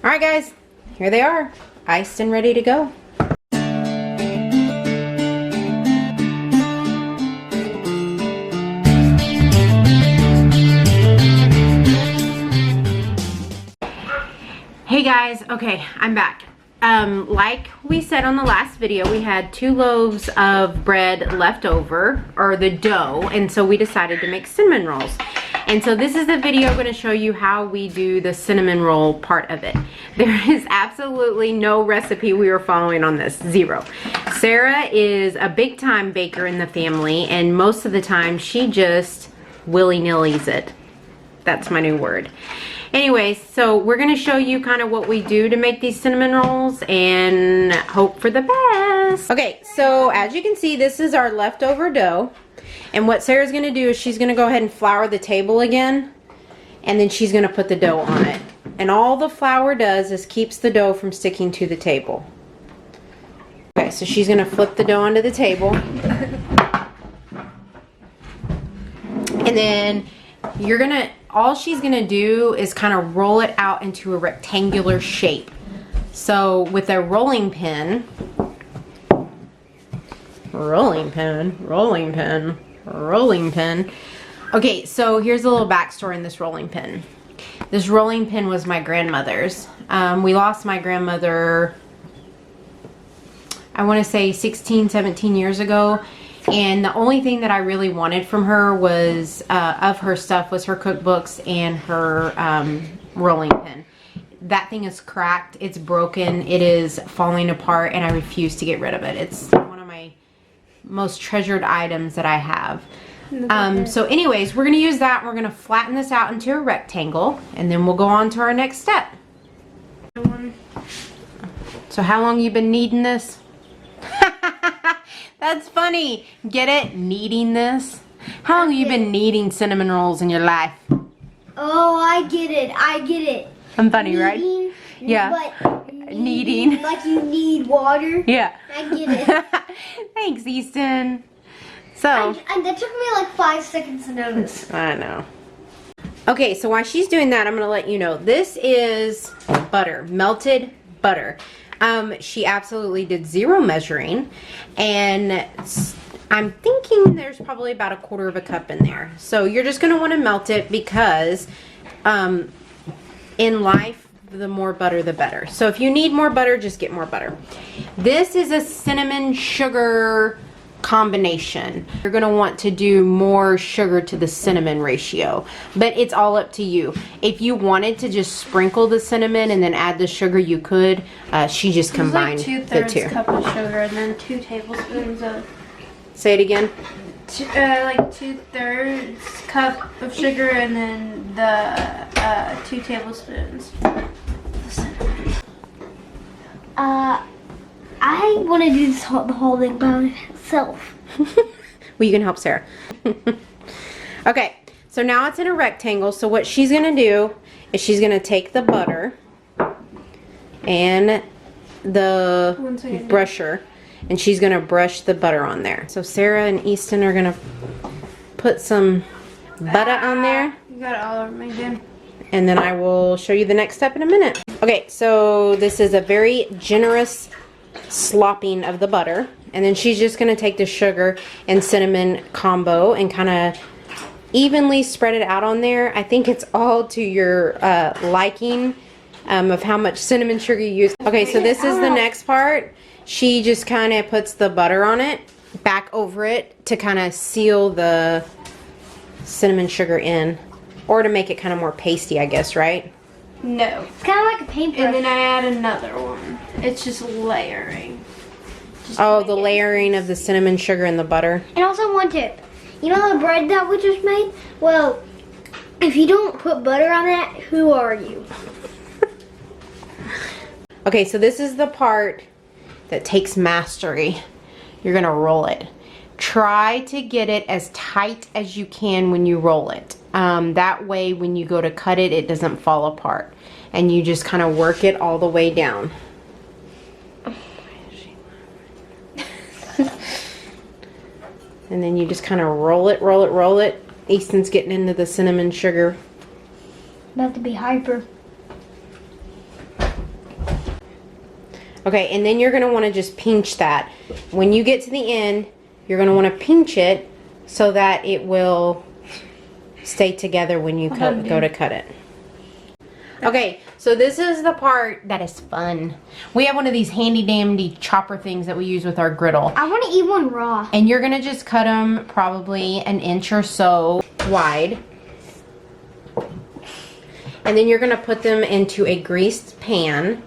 Alright guys, here they are, iced and ready to go. Hey guys, okay, I'm back. Like we said on the last video, we had 2 loaves of bread left over, or the dough, and so we decided to make cinnamon rolls. And so this is the video going to show you how we do the cinnamon roll part of it. There is absolutely no recipe we are following on this, 0. Sarah is a big time baker in the family, and most of the time she just willy-nilly's it. That's my new word. Anyways, so we're going to show you kind of what we do to make these cinnamon rolls and hope for the best. Okay, so as you can see, this is our leftover dough. And what Sarah's going to do is she's going to go ahead and flour the table again. And then she's going to put the dough on it. And all the flour does is keeps the dough from sticking to the table. Okay, so she's going to flip the dough onto the table. And then you're going to, all she's going to do is kind of roll it out into a rectangular shape. So with a rolling pin, rolling pin. Okay, so here's a little backstory in this rolling pin. This rolling pin was my grandmother's. We lost my grandmother, I want to say 16, 17 years ago. And the only thing that I really wanted from her was, of her stuff, was her cookbooks and her rolling pin. That thing is cracked, it's broken, it is falling apart, and I refuse to get rid of it. It's one of my most treasured items that I have. So anyways, we're going to use that. We're going to flatten this out into a rectangle, and then we'll go on to our next step. So how long you been kneading this? That's funny. Get it? Kneading this? How long have you been kneading cinnamon rolls in your life? Oh, I get it. I get it. I'm funny, Kneading, right? Yeah. But Kneading. like you need water. Yeah. I get it. Thanks, Easton. So. And that took me like 5 seconds to notice. I know. Okay, so while she's doing that, I'm going to let you know. This is butter. Melted butter. She absolutely did 0 measuring, and I'm thinking there's probably about 1/4 cup in there. So you're just going to want to melt it because in life, the more butter the better. So if you need more butter, just get more butter. This is a cinnamon sugar combination. You're going to want to do more sugar to the cinnamon ratio, but it's all up to you. If you wanted to just sprinkle the cinnamon and then add the sugar, you could. She just combined the 2. Cup of sugar and then 2 tablespoons of. Say it again. Like 2/3 cup of sugar and then the 2 tablespoons. I want to do this the whole thing by myself. Well, you can help Sarah. Okay, so now it's in a rectangle. So what she's going to do is she's going to take the butter and the brusher, and she's going to brush the butter on there. So Sarah and Easton are going to put some butter on there. You got it all over me, dude. And then I will show you the next step in a minute. Okay, so this is a very generous slopping of the butter. And then she's just going to take the sugar and cinnamon combo and kind of evenly spread it out on there. I think it's all to your liking of how much cinnamon sugar you use. Okay, so this is the next part. She just kind of puts the butter on it, back over it to kind of seal the cinnamon sugar in. Or to make it kind of more pasty, I guess, right? No. It's kind of like a paintbrush. And then I add another one. It's just layering. Oh, the layering of the cinnamon sugar and the butter. And also one tip. You know the bread that we just made? Well, if you don't put butter on that, who are you? Okay, so this is the part that takes mastery. You're going to roll it. Try to get it as tight as you can when you roll it. That way when you go to cut it, it doesn't fall apart. And you just kind of work it all the way down. And then you just kind of roll it, roll it, roll it. Easton's getting into the cinnamon sugar. About to be hyper. Okay, and then you're going to want to just pinch that. When you get to the end, you're going to want to pinch it so that it will stay together when you go to cut it. Okay, so this is the part that is fun. We have one of these handy dandy chopper things that we use with our griddle. I want to eat one raw. And you're gonna just cut them probably an inch or so wide. And then you're gonna put them into a greased pan.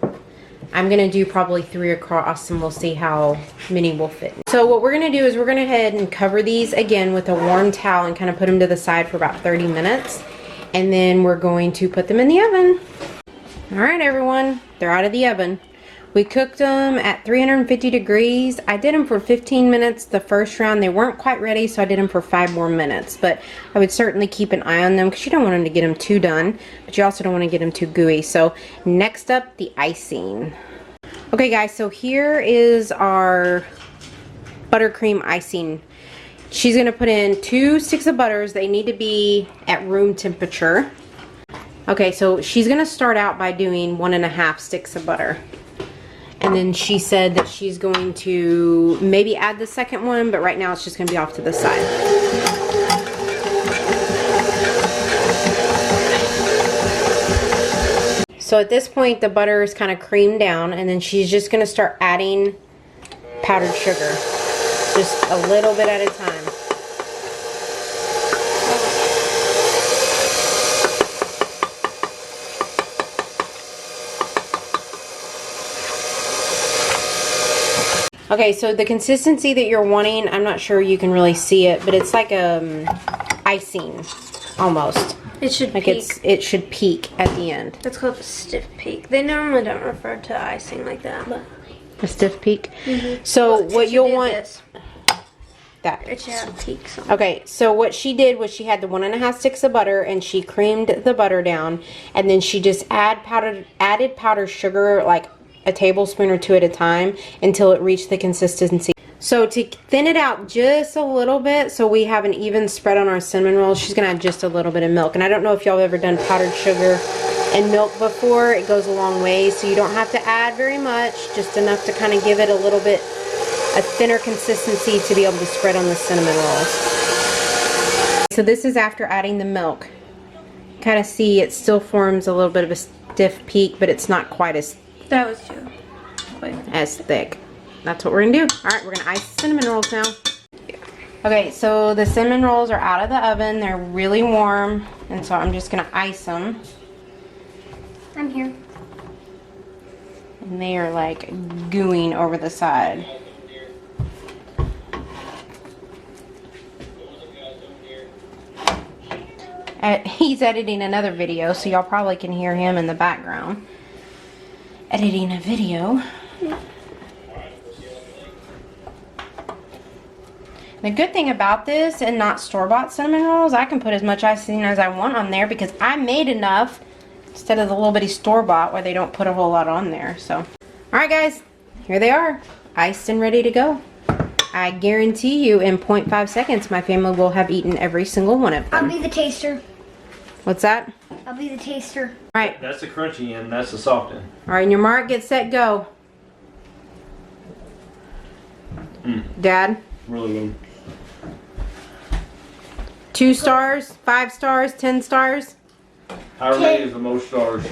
I'm gonna do probably 3 across and we'll see how many will fit. So what we're gonna do is we're gonna head and cover these again with a warm towel and kind of put them to the side for about 30 minutes. And then we're going to put them in the oven. All right, everyone, they're out of the oven. We cooked them at 350 degrees. I did them for 15 minutes the first round. They weren't quite ready, so I did them for 5 more minutes. But I would certainly keep an eye on them because you don't want them to get them too done, but you also don't want to get them too gooey. So next up, the icing. Okay, guys, so here is our buttercream icing. She's gonna put in 2 sticks of butters. They need to be at room temperature. Okay, so she's gonna start out by doing 1.5 sticks of butter. And then she said that she's going to maybe add the second one, but right now it's just gonna be off to the side. So at this point, the butter is kind of creamed down, and then she's just gonna start adding powdered sugar. Just a little bit at a time. Okay, so the consistency that you're wanting, I'm not sure you can really see it, but it's like icing almost. It should like peak. It should peak at the end. That's called a stiff peak. They normally don't refer to icing like that, but A stiff peak. So what you'll want that. it should have peaks on. Okay, so what she did was she had the 1.5 sticks of butter and she creamed the butter down, and then she just added powdered sugar like a tablespoon or 2 at a time until it reached the consistency. So to thin it out just a little bit so we have an even spread on our cinnamon rolls, she's gonna add just a little bit of milk. And I don't know if y'all have ever done powdered sugar and milk before. It goes a long way, so you don't have to add very much, just enough to kind of give it a little bit a thinner consistency to be able to spread on the cinnamon rolls. So this is after adding the milk. Kind of see it still forms a little bit of a stiff peak, but it's not quite as That was too quick. as thick. That's what we're gonna do. All right, we're gonna ice the cinnamon rolls now. Okay, so the cinnamon rolls are out of the oven. They're really warm, and so I'm just gonna ice them. I'm here. And they are like gooing over the side. He's editing another video, so y'all probably can hear him in the background. Editing a video. The good thing about this and not store-bought cinnamon rolls, I can put as much icing as I want on there because I made enough instead of the little bitty store-bought where they don't put a whole lot on there. So, alright guys, here they are, iced and ready to go. I guarantee you in 0.5 seconds my family will have eaten every single one of them. I'll be the taster. What's that? I'll be the taster. Alright, That's the crunchy end, that's the soft end. alright, and your mark, get set, go. Dad? Really good. 2 stars, 5 stars, 10 stars? I rate is the most stars.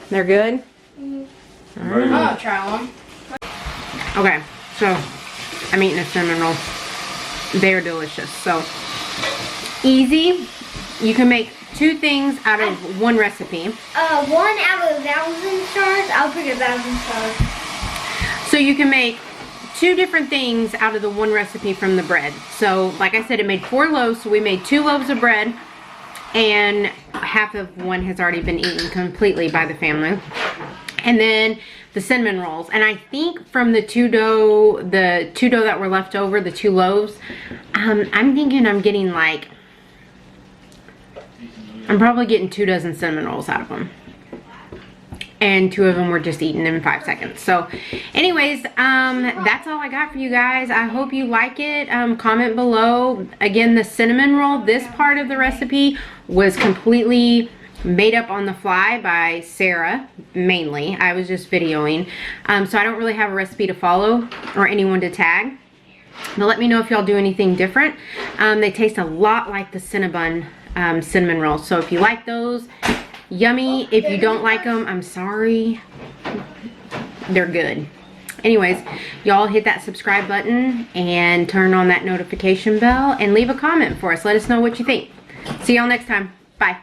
They're good? Very good. I'll try one. Okay, so I'm eating a cinnamon roll. They're delicious. So easy. You can make 2 things out of 1 recipe. 1 out of 1,000 stars. I'll pick 1,000 stars. So you can make 2 different things out of the 1 recipe from the bread. So like I said, it made 4 loaves. So we made 2 loaves of bread, and half of one has already been eaten completely by the family. And then the cinnamon rolls. And I think from the 2 dough that were left over, the 2 loaves, I'm thinking I'm getting like, I'm probably getting 2 dozen cinnamon rolls out of them. And 2 of them were just eaten in 5 seconds. So anyways, that's all I got for you guys. I hope you like it. Comment below. Again, the cinnamon roll, this part of the recipe was completely made up on the fly by Sarah, mainly. I was just videoing. So I don't really have a recipe to follow or anyone to tag. But let me know if y'all do anything different. They taste a lot like the Cinnabon cinnamon rolls. So if you like those, yummy. If you don't like them, I'm sorry. They're good. Anyways, y'all hit that subscribe button and turn on that notification bell and leave a comment for us. Let us know what you think. See y'all next time. Bye.